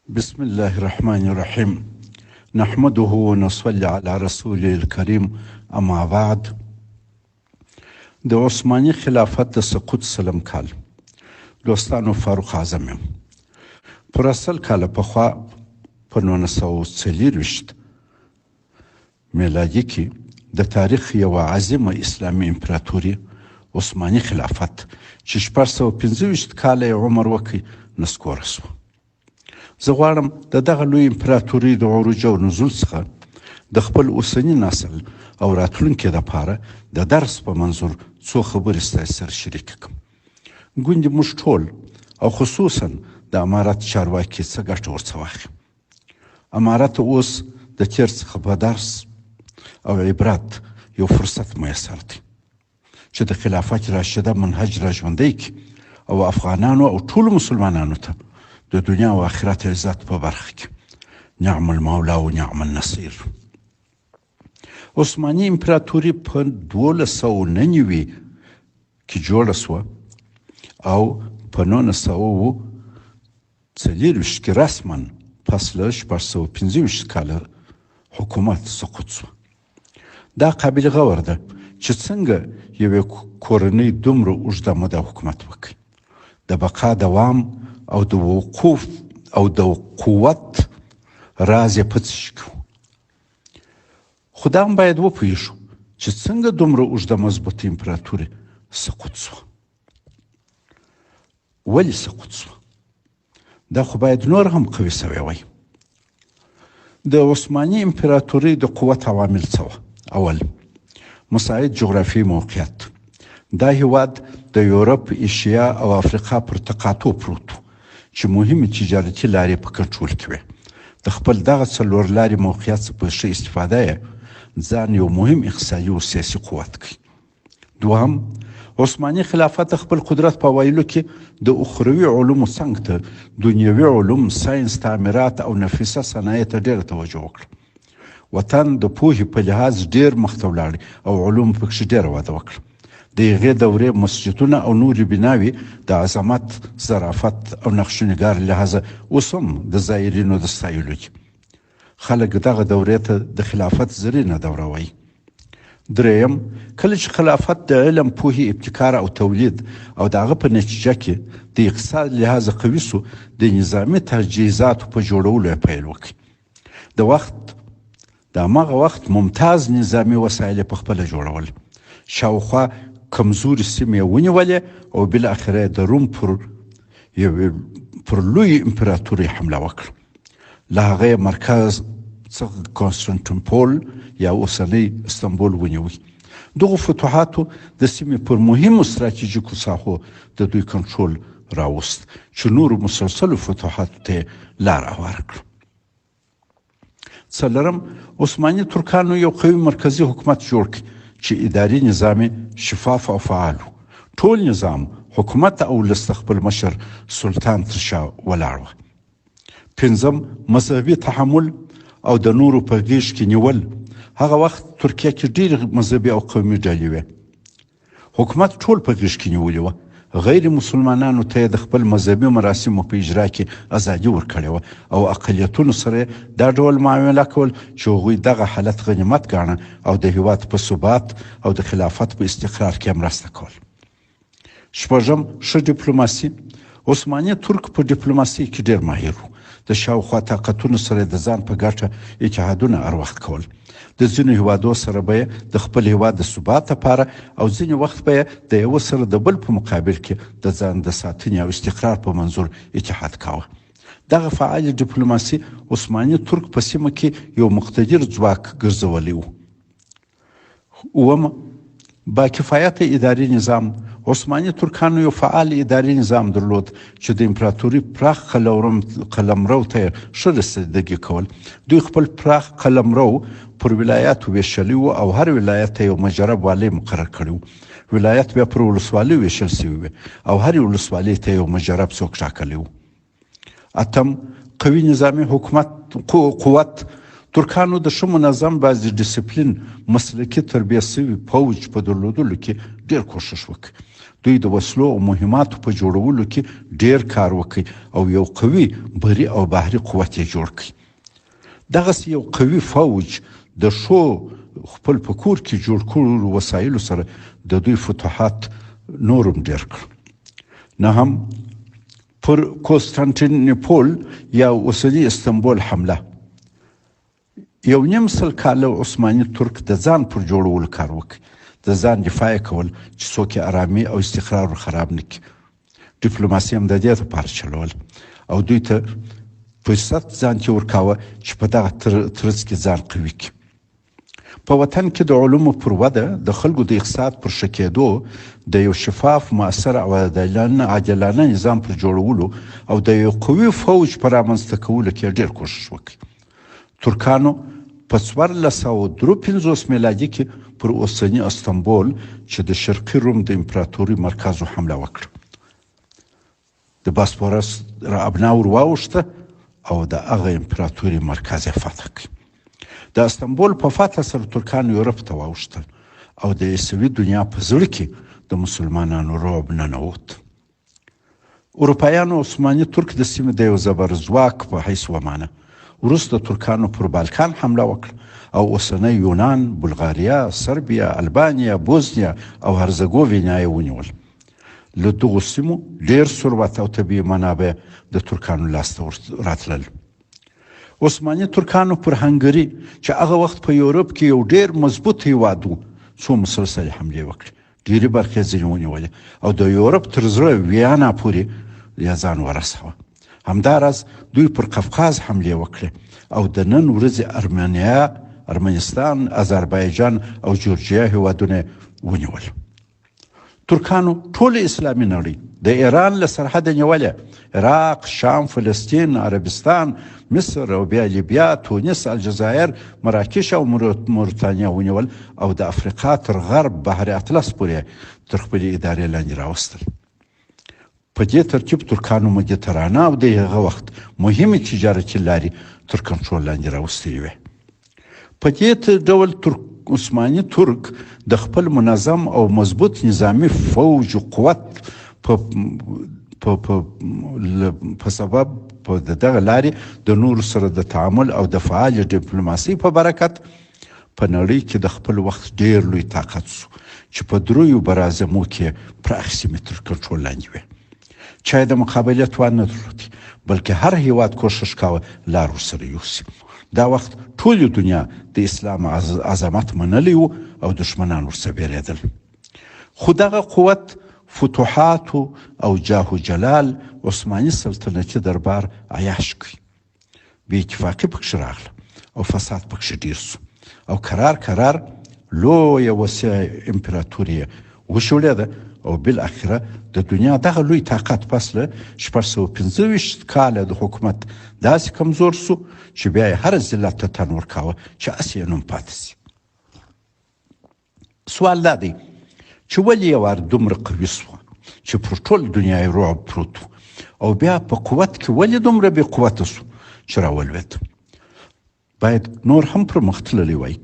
بسم الله الرحمن الرحيم نحمده ونصلي على رسوله الكريم اما بعد. د عثماني خلافت د سقوط سلم کال دوستانو فاروق اعظم یم. پر اصل کال پخوا په 1940 میلادي کې د تاریخ یو عظیمه اسلامي امپراتوري عثماني خلافت چې 425 کال عمر وکړي نسکوره شو. زه غواړم د دغه لوی امپراتوري د عروج او نزول څخه د خپل اوسني نسل او راتلونکي دپاره د درس په منظور څو خبرې ستاسو سره شریک کړم. ګوندې موږ ټول او خصوصا د امارت چارواکي څه ګټه ورڅخه واخلي. امارت اوس د تیر څخه په درس او عبرت یو فرصت میسر دی چې د خلافت راشده منهج را ژوندی کړي او افغانانو او ټولو مسلمانانو ته د دنیا او آخرت عزت په برخه کې. نعم المولا و نعم النصير. عثماني امپراتوري په 1299 کې جوړه شوه او په 1940 کې رسما پس له 425 کاله حکومت سقوط شو. دا قابل غور ده چې څنګه یوې کورنۍ دومره اوږده موده حکومت وکړي. د بقا دوام او د وقوف او د قوت راز یې په څه شي کې و. خو دا هم باید وپوهېږو چې څنګه دومره اوږده مضبوطه امپراتوري سقوط شوه. ولې سقوط شوه؟ دا خو باید نور هم قوي سوی وای. د عثماني امپراتوري د قوت عوامل څه وه؟ اول، مساعد جغرافیایي موقعیت. دا هیواد د یورپ، ایشیا او افریقا پر تقاطع پروت و چې مهمې تجارتي لارې په کنټرول کې وې. د خپل دغه څلور لارې موقعیت څخه په ښه استفاده یې ځان یو مهم اقتصادي او سیاسي قوت کړي. دوهم، عثماني خلافت خپل قدرت په اوایلو کې د اخروي علومو څنګ ته دنیوي علوم، ساینس، تعمیرات او نفیسه صنایع ته ډېره توجه وکړه. وطن د پوهې په لحاظ ډېر مخته ولاړ او علوم پکښې ډېره وده وکړه. د هغې دورې مسجدونه او نورې بناوې د عظمت، ظرافت او نقشونګار لحاظه اوس هم د زایرینو د ستایلو دي. خلک دغه دورې ته د خلافت زرینه دوره وایي. دریم، کله چې خلافت د علم، پوهې، ابتکار او تولید او د هغه په نتیجه کې د اقتصاد لحاظه قوي سو، د نظامي تجهیزاتو په جوړولو یې پیل وکړي. د هماغه وخت ممتاز نظامي وسایل په خپله جوړول. شاوخوا کمزوري سیمې ونیولې او بالاخره د روم پر لوی امپراتوري حمله وکړه. له هغه مرکز څخه کنستانتینوپول یا اوسنی استانبول ونیوی. دغه فتوحاتو د سیمې پر مهمو ستراتیژیکو ساحو د دوی کنټرول راوست چې نورو مسلسلو فتوحاتو ته لار هواره کړه. څلورم، عثماني ترکانو یو قوي مرکزي حکومت جوړ کړ چې اداري نظام شفاف او فعال و. ټول نظام، حکومت او ولس خپل مشر سلطان تر شا ولاړ و. پنځم، مذهبي تحمل او د نورو په غېږ کې نیول. هغه وخت ترکیه کې ډېرې مذهبي او قومي ډلې وې. حکومت ټول په غېږ کې نیولې وه. غیر مسلمانانو ته د خپل مذهبي مراسمو په اجرا کې ازادي ورکړې وه او اقلیتونو سره دا ډول معامله کول چې هغوی دغه حالت غنیمت ګاڼه او د هیواد په ثبات او د خلافت په استقرار کې مرسته کول. شپږم، ښه ډیپلوماسي. عثماني ترک په ډیپلوماسي کې ډېر ماهر و. د شاوخوا طاقتونو سره د ځان په ګټه اتحادونه هر وخت کول. د ځینو هیوادو سره به د خپل هیواد د ثبات لپاره او ځینې وخت به د یو سره د بل په مقابل کې د ځان د ساتنې او استقرار په منظور اتحاد کاوه. دغه فعال ډیپلوماسي عثماني ترک په سیمه کې یو مقتدر ځواک ګرځولی و. اووم، با کفایته اداري نظام. عثماني ترکانو یو فعال اداري نظام درلود چې د امپراتوري پراخ قلمرو ته ښه رسیدګي کول. دوی خپل پراخ قلمرو پر ولایاتو ویشلی و او هر ولایت ته یو مجرب والی مقرر کړی و. ولایت بیا پر ولسوالۍ ویشل سوي وي او هر ولسوالۍ ته یو مجرب څوک ټاکلی و. اتم، قوي نظامي حکومت قوت. ترکانو د ښه منظم بعضې ډیسپلین مسلکي تربیه سوي پوځ په درلودلو کې ډېر کوښښ وکړ. دوی د وسلو او مهماتو په جوړولو کې ډیر کار وکړي او یو قوي بري او بحري قوت یې جوړ کړي. دغسې یو قوي فوج د ښو خپل په کور کې جوړ کړو وسایلو سره د دوی فتوحات نورم ډیر کړ. نه هم پر کوستانتینوپول یا اوسني استنبول حمله 1.5 سل کاله عثماني ترک د ځان پر جوړولو کار وکړي، د ځان دفاع کول چې څوک یې ارامي او استقرار خراب نه کړي. ډیپلوماسي هم د دې لپاره چلول او دوی ته فرصت ځان کې ورکاوه چې په دغه ترڅ کې ځان قوي کړي. په وطن کې د علومو پر وده، د خلکو د اقتصاد پر ښه کېدو، د یو شفاف، مؤثر او عادلانه نظام پر جوړولو او د یو قوي فوج پر رامنځته کولو کې ډېر کوښښ وکړي. ترکانو په 1453 میلادي کې پر اوسني استنبول چې د شرقي روم د امپراتوري مرکز حمله وکړه. د باسفورس را ابنا ور واوښته او د هغه امپراتوري مرکز یې فتح کړ. د استنبول په فتح سره ترکان یورپ ته واوښتل او د عیسوي دنیا په زړه کې د مسلمانانو رعب ننوت. اروپایانو عثماني ترک د سیمې د یو زبرځواک په حیث ومانه. وروسته ترکانو پر بالکان حمله وکړه او اوسنی یونان، بلغاریا، سربیا، البانیا، بوسنیا او هرزګوینیا یې ونیول. له دغو سیمو ډېر ثروت او طبیعي منابع د ترکانو لاسته راتلل. عثماني ترکانو پر هنګري چې هغه وخت په یورپ کې یو ډېر مضبوط هیواد و څو مسلسلې حملې وکړې، ډېرې برخې ځینې ونیولې او د یورپ تر زړه ویانا پورې یې ځان ورساوه. همداراز دوی پر قفقاز حملې وکړې او د نن ورځې ارمنستان، آذربایجان او جورجیا هیوادونه ونیول. ترکانو ټول اسلامي نړۍ د ایران له سرحده نیولې، عراق، شام، فلسطین، عربستان، مصر او بیا لیبیا، تونس، الجزایر، مراکش او موريتانیا ونیول او د افریقا تر غرب بحر اطلس پورې تر خپلې ادارې لاندې راوستل. په دې ترتیب ترکانو مدیترانه او د هغه وخت مهمې تجارتي لارې تر کنټرول لاندې راوستلې وې. په دې ډول عثماني ترک د خپل منظم او مضبوط نظامی فوج او قوت په سبب په دغه لارې د نورو سره د تعامل او د فعال ډیپلوماسي په برکت په نړۍ کې د خپل وخت ډېر لوی طاقت شو چې په دریو برازمو کې پراخ سیمې تر کنټرول لاندې وې. چا د مقابله توان نه درلودی، بلکې هر هیواد کوښښ کاوه لار ورسره یوسي. دا وخت ټول دنیا د اسلام عظمت منلی و او دشمنان ورسره بیریدل. خو دغه قوت، فتوحات او جاه و جلال عثماني سلطنتي دربار عیاش کړ. بې اتفاقي پکښې راغله او فساد پکښې ډیر سو او کرار لویه وسیع امپراتوري وشوړېده او بالاخره د دنیا دغه لوی طاقت پس له 625 کاله د حکومت داسې کمزور سو چې بیا یې هر ذلت ته تن ورکاوه چې هسې یې نوم پاتې سي. سوال دا دی چې ولې یې وار دومره قوي سوه چې پر ټول دنیا یې رعب پروت و او بیا په قوت کې ولې دومره بې قوته سو چې راولوېد؟ باید نور هم پرمخ تللی وای.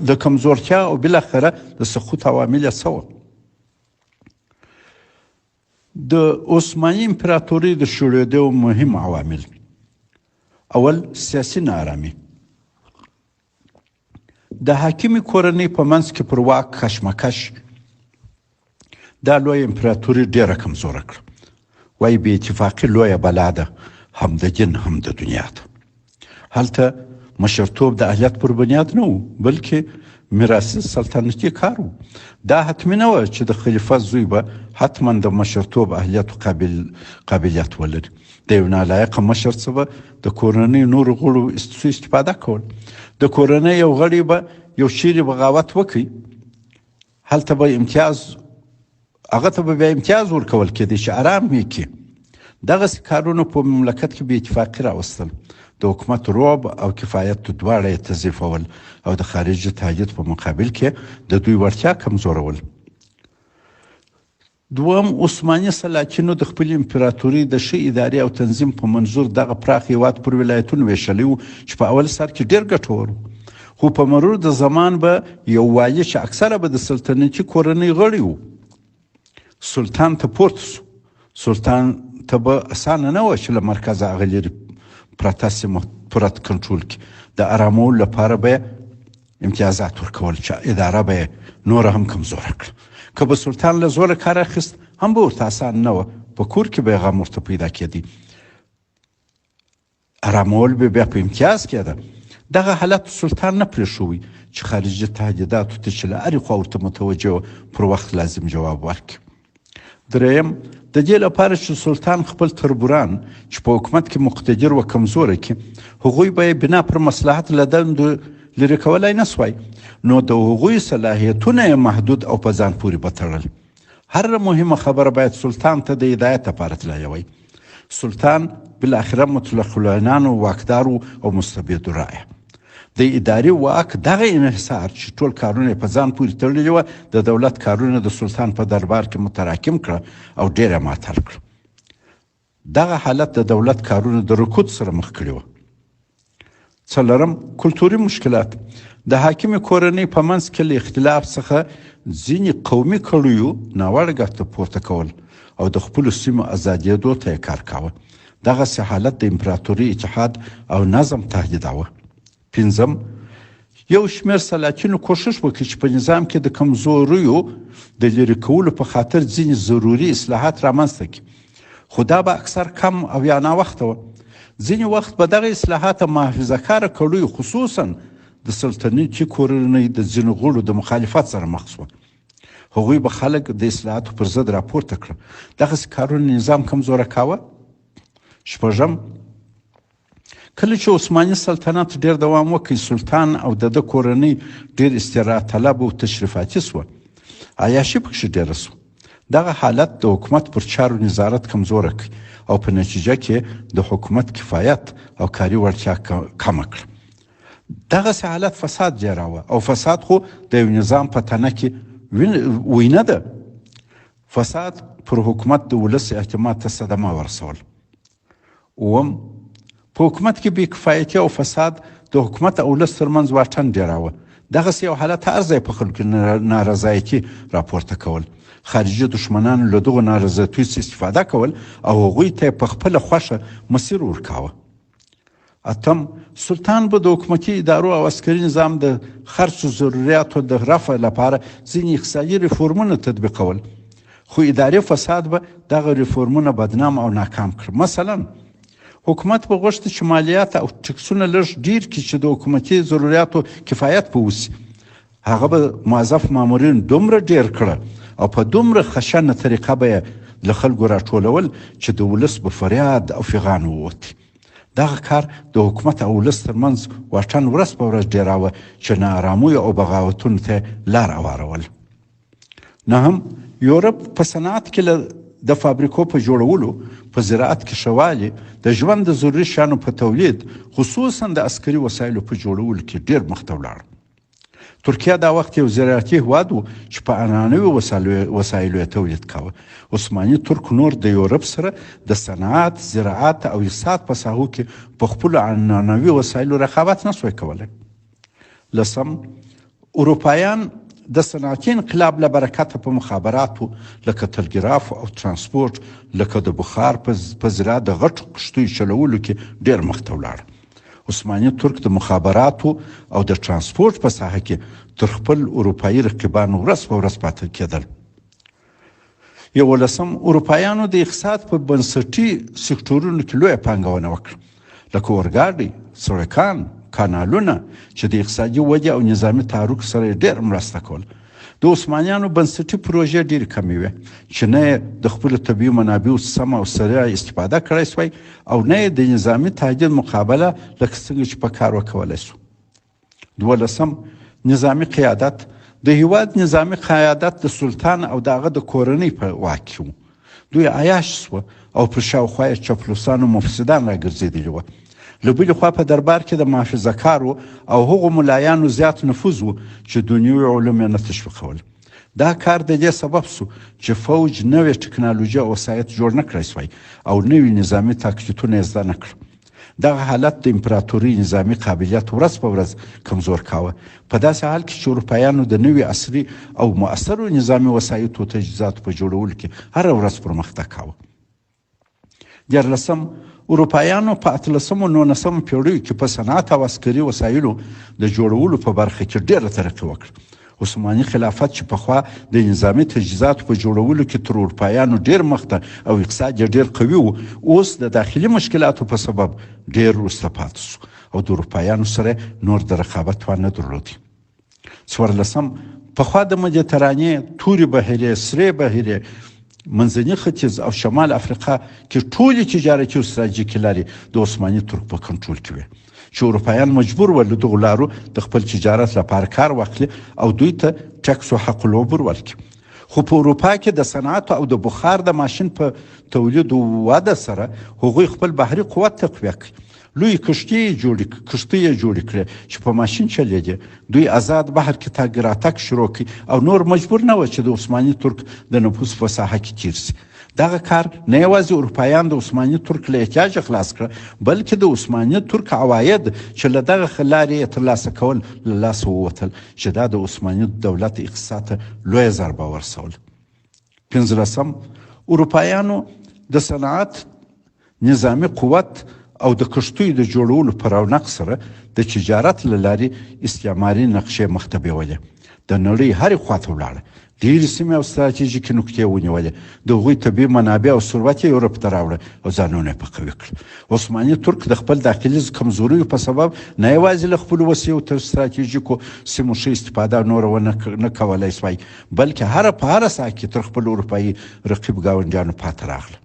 د کمزورتیا او بالاخره د سقوط عوامل یې څه وه؟ د عثماني امپراتورۍ د شړېدو مهم عوامل: اول، سیاسي ناارامي. د حاکمې کورنۍ په منځ کې پر واک کشمکش دا لویه امپراتوري ډېره کمزوره کړه. وایي بې اتفاقي لویه بلا ده، هم د دین هم د دنیا ده. هلته مشرتوب د اهلیت پر بنیاد نه و، بلکې میراثي سلطنتي کار و. دا حتمي نه وه چې د خلیفه زوی به حتما د مشرتوب اهلیت و قابلیت ولري. د یو نالایقه مشر څخه به د کورنۍ نورو غړو استفاده کول. د کورنۍ یو غړی به یو چیرې بغاوت وکړي، هلته به هغه ته به بیا امتیاز ورکول کېدی چې ارام یې کړي. دغسې کارونه په مملکت کې بې اتفاقي راوستل. د حکومت رعب او کفایت دواړه یې تضعیفول او د خارجي تهدید په مقابل کې د دوی وړتیا کمزورول. دوم، عثماني سلاطینو د خپل امپراتوري د ښه ادارې او تنظیم په منظور دغه پراخ هیواد پر ولایتونو ویشلی و چې په اول سر کې ډېر ګټور و. خو په مرور د زمان به یو والي چې اکثره به د سلطنتي کورنۍ غړي و سلطان ته پورته سو. سلطان ته به اسانه نه وه چې له مرکزه هغه لرې پرته سیمه پوره کنټرول کړي. د ارامولو لپاره به امتیازات ورکول چې اداره به نور هم کمزوره کړه. که به سلطان له زوره کار اخیست هم به ورته اسان نه وه، په کور کې به غم ورته پیدا کېدی، ارامول به بیا په امتیاز کېده. دغه حالت سلطان نه پرېښوی چې خارجي تهدیداتو ته چې له هرې خوا ورته متوجه و پر وخت لازم جواب ورکړي. دریم، د دې لپاره چې سلطان خپل تربوران چې په حکومت کې مقتدر و کمزوره کړي، هغوی به یې بنا پر مصلحت له دندو لرې کولی نه سوای، نو د هغوی صلاحیتونه یې محدود او په ځان پورې به تړل. هر مهمه خبره باید سلطان ته د هدایت لپاره تللی وای. سلطان بالاخره مطلق العنان و واکدار او مستبد الرأیه. د اداري واک دغه انحصار چې ټول کارونه په ځان پورې تړلي وه، د دولت کارونه د سلطان په دربار کې متراکم کړه او ډېره معطل کړه. دغه حالت د دولت کارونه د رکود سره مخ کړي وه. څلورم، کلتوري مشکلات. د حاکمې کورنۍ په منځ کې له اختلاف څخه ځینې قومي کړیو ناوړه ګټه پورته کول او د خپلو سیمو ازادېدو ته یې کار کاوه. دغسې حالت د امپراتوري اتحاد او نظم تهدیداوه. پنځم، یو شمېر سلاطینو کوښښ وکړي چې په نظام کې د کمزوریو د لرې کولو په خاطر ځینې ضروري اصلاحات رامنځته کړي، خو دا به اکثر کم او یا ناوخته وه. ځینې وخت به دغه اصلاحات محافظه کاره کړیو خصوصا د سلطنتي کورنۍ د ځینو غړو د مخالفت سره مخ شوه. هغوی به خلک د اصلاحاتو پر ضد راپورته کړه. دغسې کارونه نظام کمزوره کاوه. شپږم، کله چې عثماني سلطنت ډېر دوام وکړي، سلطان او د ده کورنۍ ډېر استراحت طلب او تشریفاتي سوه. عیاشي پکښې ډېره سوه. دغه حالت د حکومت پر چارو نظارت کمزوره کړي او په نتیجه کې د حکومت کفایت او کاري وړتیا کمه کړه. دغسې حالت فساد ډېراوه او فساد خو د یو نظام په تنه کې وینه ده. فساد پر حکومت د ولس اعتماد ته صدمه ورسول. اووم، په حکومت کې بې کفایتي او فساد د حکومت او ولس ترمنځ واټن ډېراوه. دغسې یو حالت هر ځای په خلکو نارضایتي راپورته کول، خارجي دښمنانو له دغو نارضایتیو څخه استفاده کول او هغوی ته په خپله خوښه مسیر ورکاوه. اتم، سلطان به د حکومتي ادارو او عسکري نظام د خرڅو ضرورياتو د رفع لپاره ځینې اقتصادي ریفورمونه تطبیقول، خو اداري فساد به دغه ریفورمونه بدنام او ناکام کړ. مثلا حکومت به غوښته چې مالیات او ټکسونه لږ ډیر کړي چې د حکومتي ضرورياتو کفایت په وسي. هغه به موظف مامورین دومره ډیر کړه او په دومره خشنه طریقه به له خلکو راټولول چې د ولس به فریاد او فغان ووت. دغه کار د حکومت او ولس ترمنځ واټن ورځ په ورځ ډیراوه چې ناارامیو او بغاوتونو ته لار هوارول. نهم، یورپ په صنعت کې د فابریکو په جوړولو، په زراعت کې ښه والي، د ژوند د ضروري شیانو په تولید، خصوصا د عسکري وسایلو په جوړولو کې ډیر مخته ولاړ. ترکیه دا وخت یو زراعتي هیواد و چې په عنعنوي وسایلو یې تولید کاوه. عثماني ترک نور د یورپ سره د صنعت، زراعت او اقتصاد په ساحو کې په خپلو عنعنوي وسایلو رقابت نه سوی کولی. لسم، اروپایان د صنعتي انقلاب له برکته په مخابراتو لکه تلګراف او ترانسپورت، لکه د بخار په زراعت د غټو کښتیو چلولو کې ډیر مخته ولاړ. عثماني ترک د مخابراتو او د ترانسپورت په ساحه کې تر خپل اروپایي رقیبانو ورځ په ورځ پاتې کېدل. 11، اروپایانو د اقتصاد په بنسټي سکتورونو کې لویه پانګونه وکړه، لکه اورګاډي، سړکان، کانالونه چې د اقتصادي ودې او نظامي تحرک سره ډېر مرسته کول. د عثمانیانو بنسټي پروژې ډېرې کمې وې چې نه یې د خپلو طبیعي منابعو سمه او سریعه استفاده کړی سوی او نه یې د نظامي تهدید مقابله لکه څنګه چې په کار وکولی سو. 12، نظامي قیادت. د هیواد نظامي قیادت د سلطان او د هغه د کورنۍ په واک کې و. دوی عیاش سوه او پر شاوخوا یې چاپلوسان او مفسدان راګرځېدلي وه. له بلې خوا په دربار کې د محافظه کارو او هغو ملایانو زیات نفوذ و چې دنیوي علوم یې نه تشویقول. دا کار د دې سبب سو چې فوج نوې ټکنالوژي او وسایط جوړ نه کړی سوی او نوي نظامي تاکتیکونه یې زده نه کړل. دغه حالت د امپراتوري نظامي قابلیت ورځ په ورځ کمزور کاوه. په داسې حال کې چې اروپایانو د نوي عصري او مؤثرو نظامي وسایطو تجهیزاتو په جوړولو کې هره ورځ پرمختګ کاوه. 14 اروپایانو په 18 او 19 پیړیو کې په صنعت او عسکري وسایلو د جوړولو په برخه کې ډېره ترقي وکړه. عثماني خلافت چې پخوا د نظامي تجهیزاتو په جوړولو کې تر اروپایانو ډېر مخته او اقتصاد یې ډېر قوي و، اوس د داخلي مشکلاتو په سبب ډېر وروسته پاتې سو او د اروپایانو سره نور د رقابت توان نه درلودی. 14 پخوا د مدیترانې تورې بحیرې، سرې بحیرې، منځني ختیځ او شمال افریقا کې ټولې تجارتي او ستراتیژیکې لارې د عثماني ترک په کنټرول کې وې چې اروپایان مجبور ول د دغو لارو د خپل تجارت لپاره کار واخلي او دوی ته ټکس او حق العبور ورکړي. خو په اروپا کې د صنعت او د بخار د ماشین په تولید وده سره هغوی خپل بحري قوت تقویه کړي. لوی کشتۍ یې جوړې کړې چې په ماشین چلیږي. دوی آزاد بحر کې تګ راتګ شروع کړي او نور مجبور نه و چې د عثماني ترک د نفوس په ساحه کې تیر شي. دغه کار نه یوازې اروپایان د عثماني ترک له احتیاجه خلاص کړه، بلکې د عثماني ترک عواید چې له دغه لارې یې ترلاسه کول له لاسه ووتل چې دا د عثماني دولت اقتصاد ته لویه ضربه ورسوله. 15 اروپایانو د صنعت، نظامي قوت او د کښتیو د جوړولو په رونق سره د تجارت له لارې استعماري نقشې مخته بیولې. د نړۍ هرې خواته ولاړه، ډېرې سیمې او ستراتیژیکې نقطې ونیولې. د هغوی طبیعي منابع او ثروت یې یورپ ته راوړه او ځانونه یې په قوي کړل. عثماني ترک د خپل داخلي کمزوریو په سبب نه یوازې له خپلو وسیلو تر ستراتیژیکو سیمو ښه استفاده نوره ونه کولی سوای، بلکې په هره ساحه کې تر خپل اروپایي رقیب ګاونډیانو پاتې راغله.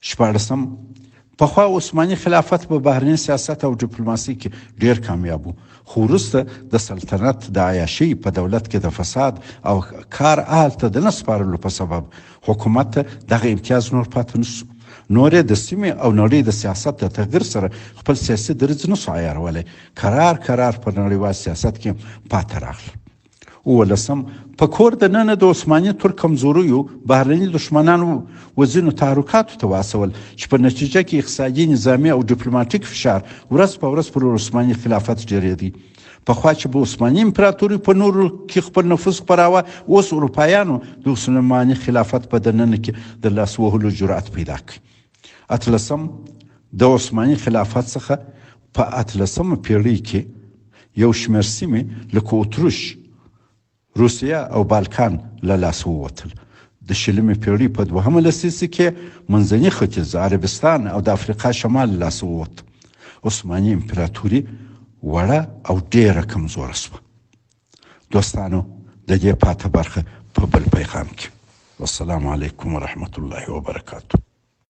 14 پخوا عثماني خلافت په بهرني سیاست او ډیپلوماسي کې ډیر کامیاب و، خو وروسته د سلطنت د عیاشۍ په دولت کې د فساد او کار اهل ته د نه سپارلو په سبب حکومت ته دغه امتیاز نور پاتې نشو. نور یې د سیمې او نړۍ د سیاست د تغییر سره خپل سیاسي درځ نسو عیارولی. کرار په نړیوال سیاست کې پاتې راغله. 15 په کور د ننه د عثماني ترک کمزوریو بهرني دښمنانو وزینو تحرکاتو ته واڅول چې په نتیجه کې اقتصادي، نظامي او ډیپلوماټیک فشار ورځ په ورځ پر عثماني خلافت ډیرېدی. پخوا چې به عثماني امپراتوري په نورو کې خپل نفوذ خپراوه، اوس اروپایانو د عثماني خلافت په دننه کې د لاس وهلو جرأت پیدا کړ. 18 د عثماني خلافت څخه په 18 پیړۍ کې یو شمېر سیمې لکه اتریش، روسیه او بالکان له لاسه ووتل. د 20مې پیړۍ په 2مه لسیزه کې منځني ختیځ، عربستان او د افریقا شمال له لاسه ووت. عثماني امپراتوري وړه او ډیره کمزوره شوه. دوستانو، د دې پاته برخه په بل پیغام کې. والسلام علیکم ورحمت الله وبرکاته.